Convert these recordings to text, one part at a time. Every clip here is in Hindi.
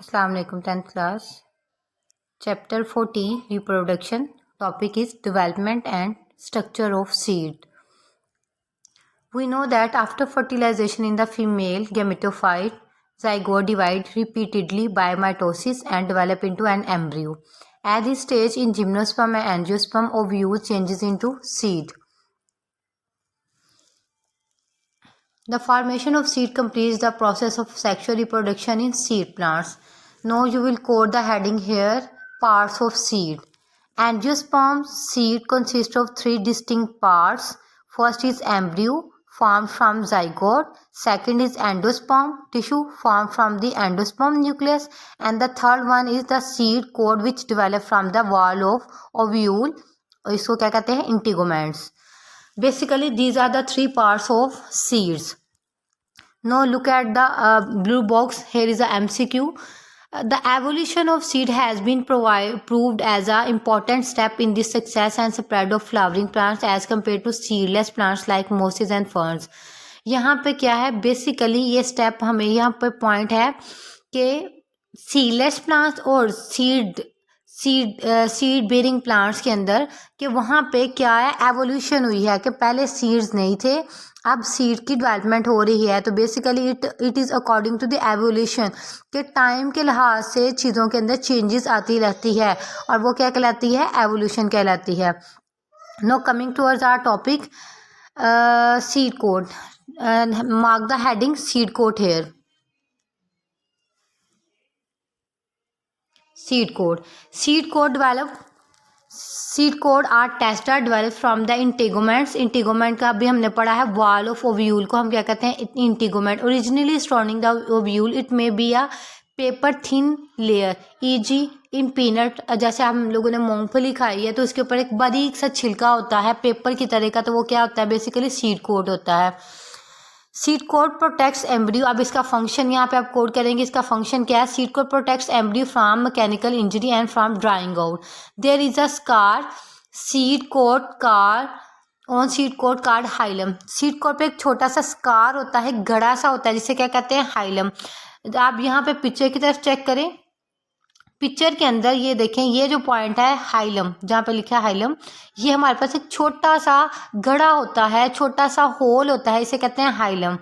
Assalamu alaikum 10th class. Chapter 14 Reproduction. Topic is Development and Structure of Seed. We know that after fertilization in the female gametophyte, zygote divide repeatedly by mitosis and develop into an embryo. At this stage in gymnosperm and angiosperm, ovule changes into seed. The formation of seed completes the process of sexual reproduction in seed plants. Now you will quote the heading here, parts of seed. Angiosperm seed consists of three distinct parts. First is embryo, formed from zygote. Second is endosperm, tissue formed from the endosperm nucleus. And the third one is the seed coat which develop from the wall of ovule. इसको क्या कहते हैं? Integuments. Basically, these are the three parts of seeds. Now look at the blue box. Here is a MCQ. The evolution of seed has been proved as an important step in the success and spread of flowering plants as compared to seedless plants like mosses and ferns. यहाँ पे क्या है? बेसिकली ये स्टेप हमें यहाँ पे पॉइंट है कि सीडलेस प्लांट्स और सीड बेरिंग प्लांट्स के अंदर कि वहाँ पे क्या है, एवोल्यूशन हुई है कि पहले सीड्स नहीं थे, अब सीड की डेवलपमेंट हो रही है. तो basically it is according to the evolution कि टाइम के लिहाज से चीज़ों के अंदर चेंजेस आती रहती है और वो क्या कहलाती है? एवोल्यूशन कहलाती है. Now coming towards our topic, seed coat. Mark the heading seed coat here. Seed coat. Seed coat are tested developed from the integuments. Integument का भी हमने पढ़ा है. Wall of ovule को हम क्या कहते हैं? Integument. Originally surrounding the ovule, it may be a paper thin layer, e.g. in peanut. जैसे हम लोगों ने मूंगफली खाई है तो उसके ऊपर एक बारीक सा छिलका होता है पेपर की तरह का, तो वो क्या होता है? बेसिकली सीड कोट होता है. Seed coat protects embryo. अब इसका फंक्शन यहाँ पे आप कोड करेंगे. इसका फंक्शन क्या है? Seed coat protects embryo from mechanical injury and from drying out. There is a scar seed coat scar on seed coat called hilum. Seed coat पे एक छोटा सा स्कार होता है, गड़ा सा होता है, जिसे क्या कहते हैं? हाइलम. आप यहाँ पे पिक्चर की तरफ चेक करें. पिक्चर के अंदर ये देखें, ये जो पॉइंट है हाइलम, जहाँ पे लिखा है हाइलम, ये हमारे पास एक छोटा सा गड़ा होता है, छोटा सा होल होता है, इसे कहते हैं हाइलम.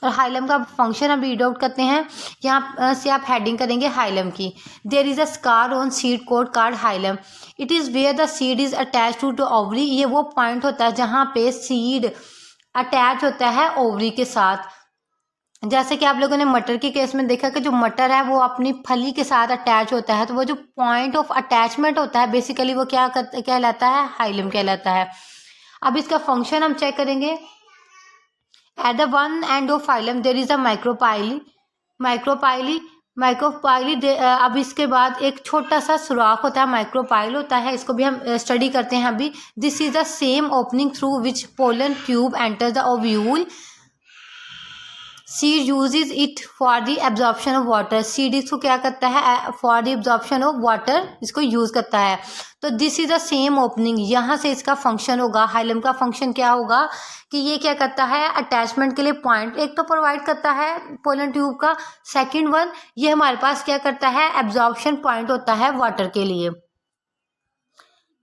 और हाइलम का फंक्शन हम रीड आउट करते हैं. यहाँ से आप हेडिंग करेंगे हाइलम की. There is a scar on seed coat called hilum. It is where the seed is attach to ovary. ये वो पॉइंट होता है जहाँ पे सीड अटैच होता है ओवरी के साथ. जैसे कि आप लोगों ने मटर के केस में देखा कि जो मटर है वो अपनी फली के साथ अटैच होता है, तो वो जो पॉइंट ऑफ अटैचमेंट होता है बेसिकली वो क्या कहलाता है? हाइलम कहलाता है. अब इसका फंक्शन हम चेक करेंगे. At the one end of hilum there is a micropyle. अब इसके बाद एक छोटा सा सुराख होता है, माइक्रोपाइल होता है. इसको भी हम स्टडी करते हैं अभी. This is the same opening through which pollen tube enter the ovule. Seed uses it for the absorption of water. Seed इसको क्या करता है? For the absorption of water इसको यूज करता है. तो this is the same opening. यहाँ से इसका फंक्शन होगा. हाइलम का फंक्शन क्या होगा कि ये क्या करता है? अटैचमेंट के लिए पॉइंट एक तो प्रोवाइड करता है पोलन ट्यूब का. सेकेंड वन, ये हमारे पास क्या करता है? एब्जॉर्प्शन पॉइंट होता है वाटर के लिए.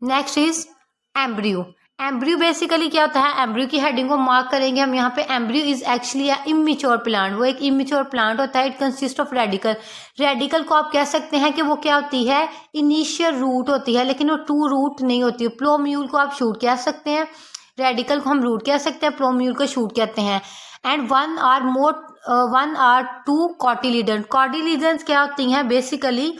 Next is embryo. Embryo basically क्या होता है? एम्ब्रियो की हेडिंग को मार्क करेंगे हम यहाँ पे. Embryo is actually immature plant. वो एक इमेच्योर प्लांट होता है. It consist of radical. Radical को आप कह सकते हैं कि वो क्या होती है? इनिशियल रूट होती है, लेकिन वो टू रूट नहीं होती है. प्लोम्यूल को आप शूट कह सकते हैं, रेडिकल को हम रूट कह सकते हैं, प्लोम्यूल को शूट कहते हैं. And one or two cotyledon. Cotyledons क्या होती हैं? बेसिकली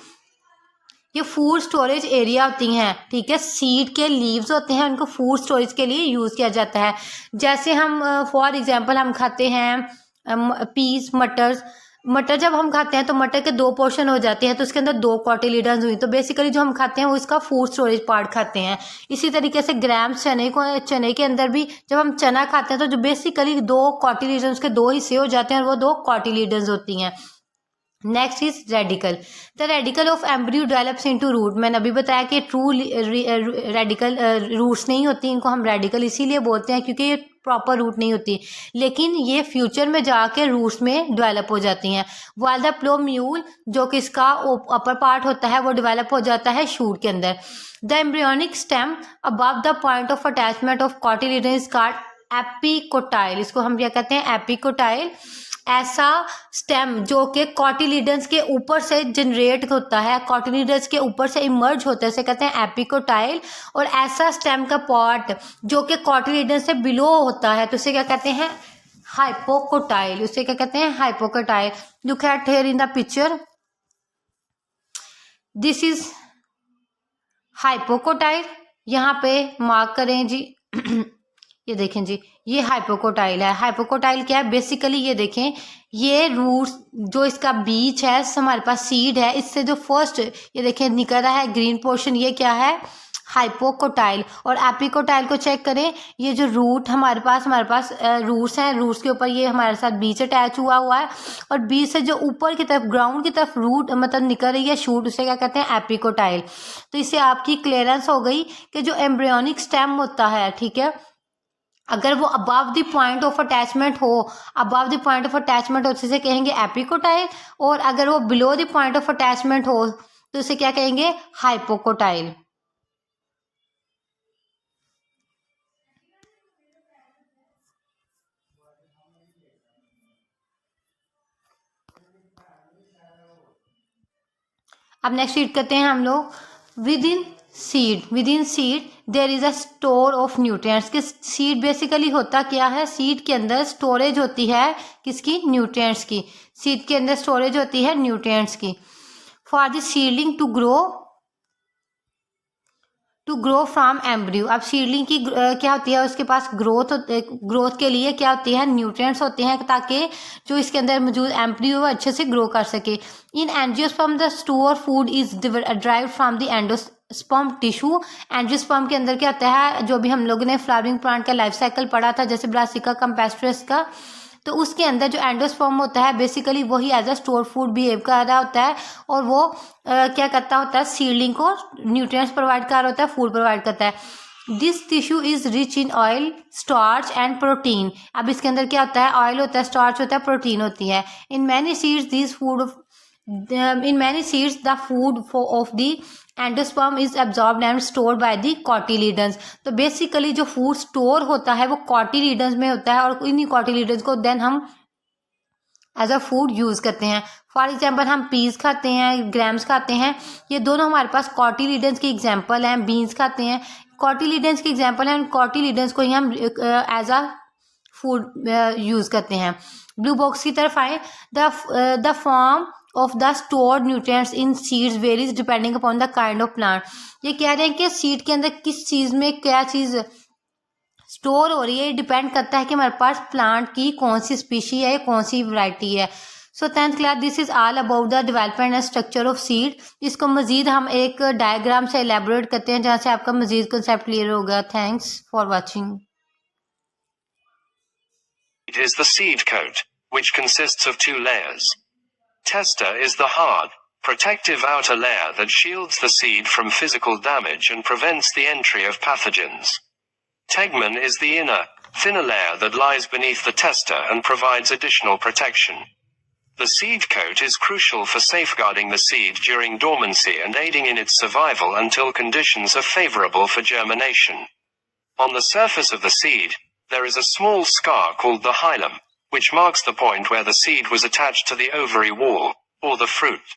ये फूड स्टोरेज एरिया होती हैं. ठीक है, सीड के लीव्स होते हैं, उनको फूड स्टोरेज के लिए यूज़ किया जाता है. जैसे हम फॉर एग्जांपल हम खाते हैं पीस, मटर जब हम खाते हैं तो मटर के दो पोर्शन हो जाते हैं, तो उसके अंदर दो कॉटिलीडन्स हुई. तो बेसिकली जो हम खाते हैं वो इसका फूड स्टोरेज पार्ट खाते हैं. इसी तरीके से ग्राम्स चने के अंदर भी जब हम चना खाते हैं तो जो बेसिकली दो कॉटिलीडन्स के दो हिस्से हो जाते हैं और वो दो कॉटिलीडन्स होती हैं. Next is radicle. The radicle of embryo develops into root. मैंने अभी बताया कि ट्रू रेडिकल रूट्स नहीं होती, इनको हम रेडिकल इसीलिए बोलते हैं क्योंकि ये प्रॉपर रूट नहीं होती, लेकिन ये फ्यूचर में जाके रूट्स में डेवलप हो जाती हैं। वाइल द प्लूम्यूल जो कि इसका अपर पार्ट होता है वो डेवलप हो जाता है शूट के अंदर। The embryonic stem above the point of attachment of cotyledon is called epicotyl. इसको हम क्या कहते हैं? एपिकोटाइल। ऐसा स्टेम जो कि कॉटिलीडन्स के ऊपर से जनरेट होता है, कॉटिलीडन्स के ऊपर से इमर्ज होता है, उसे कहते हैं एपिकोटाइल। और ऐसा स्टेम का पार्ट जो कि कॉटिलीडन से बिलो होता है तो उसे क्या कहते हैं? हाइपोकोटाइल। उसे क्या कहते हैं? Hypocotyl. Look at here in the picture, this is hypocotyl. यहाँ पे मार्क करें जी ये देखें जी, ये हाइपोकोटाइल है। हाइपोकोटाइल क्या है? बेसिकली ये देखें, ये रूट्स जो इसका बीच है, हमारे पास सीड है, इससे जो फर्स्ट ये देखें निकल रहा है ग्रीन पोर्शन, ये क्या है? हाइपोकोटाइल। और एपिकोटाइल को चेक करें, ये जो रूट हमारे पास रूट्स हैं, रूट्स के ऊपर ये हमारे साथ बीच अटैच हुआ है, और बीच से जो ऊपर की तरफ ग्राउंड की तरफ रूट मतलब निकल रही है शूट, उसे क्या कहते हैं? एपिकोटाइल। तो इससे आपकी क्लियरेंस हो गई कि जो एम्ब्रियोनिक स्टेम होता है, ठीक है, अगर वो above the point of attachment हो, above the point of attachment हो तो इसे कहेंगे एपिकोटाइल, और अगर वो below the point of attachment हो तो इसे क्या कहेंगे? हाइपोकोटाइल। अब नेक्स्ट रीड करते हैं हम लोग। Within seed there is a store of nutrients. कि सीड बेसिकली होता क्या है? सीड के अंदर स्टोरेज होती है किसकी? न्यूट्रिएंट्स की। सीड के अंदर स्टोरेज होती है न्यूट्रिएंट्स की। For the seedling to grow from embryo. अब सीडलिंग की क्या होती है? उसके पास ग्रोथ के लिए क्या होती है? न्यूट्रिएंट्स होते हैं, ताकि जो इसके अंदर मौजूद एम्ब्रियो है अच्छे से ग्रो कर सके। इन angiosperm the store food is derived from the endosperm tissue. Angiosperm के अंदर क्या होता है? जो भी हम लोगों ने फ्लावरिंग प्लांट का लाइफ साइकिल पढ़ा था, जैसे ब्रासिका कैम्पेस्ट्रस का, तो उसके अंदर जो एंडोस्पर्म होता है बेसिकली वही as a store food behave कर रहा होता है, और वो क्या करता होता है? सीडलिंग को न्यूट्रिएंट्स प्रोवाइड कर रहा होता है, फूड प्रोवाइड करता है। This tissue is rich in oil, starch and protein. अब इसके अंदर क्या होता है? ऑयल होता है, स्टार्च होता है, प्रोटीन होती है। In many seeds the food of the endosperm is absorbed and stored by the cotyledons. तो बेसिकली जो फूड स्टोर होता है वो कॉटिलीडन्स में होता है, और इन्हीं कॉटिलीडन्स को देन हम एज अ फूड यूज करते हैं। फॉर एग्जाम्पल हम पीस खाते हैं, ग्राम्स खाते हैं, ये दोनों हमारे पास कॉटिलीडन्स की एग्जाम्पल हैं। बीन्स खाते हैं, कॉटिलीडन्स की एग्जाम्पल हैं, कॉटिलीडन्स को ही हम एज अ फूड यूज करते हैं। ब्लू बॉक्स की तरफ आए। The form of the stored nutrients in seeds varies depending upon the kind of plant। ये कह रहे हैं कि सीड के अंदर किस चीज में क्या चीज स्टोर हो रही है, डिपेंड करता है कि हमारे पास प्लांट की कौन सी स्पीशी है, कौन सी वैरायटी है। सो 10th class, this is all about the development and structure of seed. इसको मजीद हम एक डायग्राम से एलैबोरेट करते हैं जहां से आपका मजीद कंसेप्ट क्लियर होगा। Thanks for watching. It is the seed coat, which consists of two layers. Testa is the hard, protective outer layer that shields the seed from physical damage and prevents the entry of pathogens. Tegmen is the inner, thinner layer that lies beneath the testa and provides additional protection. The seed coat is crucial for safeguarding the seed during dormancy and aiding in its survival until conditions are favorable for germination. On the surface of the seed, there is a small scar called the hilum, which marks the point where the seed was attached to the ovary wall, or the fruit.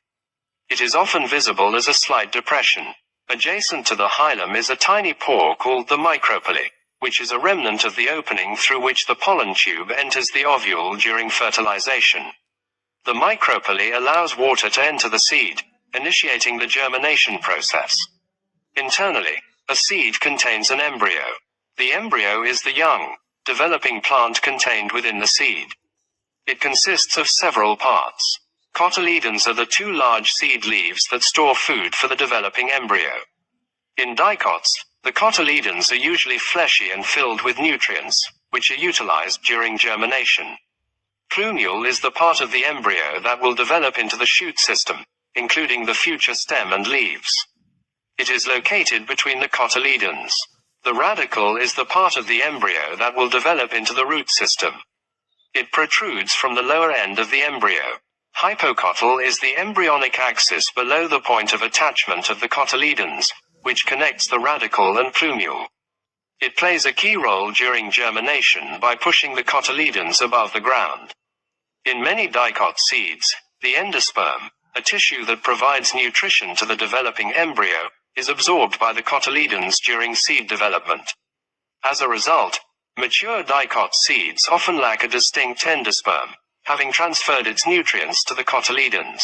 It is often visible as a slight depression. Adjacent to the hilum is a tiny pore called the micropyle, which is a remnant of the opening through which the pollen tube enters the ovule during fertilization. The micropyle allows water to enter the seed, initiating the germination process. Internally, a seed contains an embryo. The embryo is the young, developing plant contained within the seed. It consists of several parts. Cotyledons are the two large seed leaves that store food for the developing embryo. In dicots, the cotyledons are usually fleshy and filled with nutrients, which are utilized during germination. Plumule is the part of the embryo that will develop into the shoot system, including the future stem and leaves. It is located between the cotyledons. The radicle is the part of the embryo that will develop into the root system. It protrudes from the lower end of the embryo. Hypocotyl is the embryonic axis below the point of attachment of the cotyledons, which connects the radicle and plumule. It plays a key role during germination by pushing the cotyledons above the ground. In many dicot seeds, the endosperm, a tissue that provides nutrition to the developing embryo, is absorbed by the cotyledons during seed development. As a result, mature dicot seeds often lack a distinct endosperm, having transferred its nutrients to the cotyledons.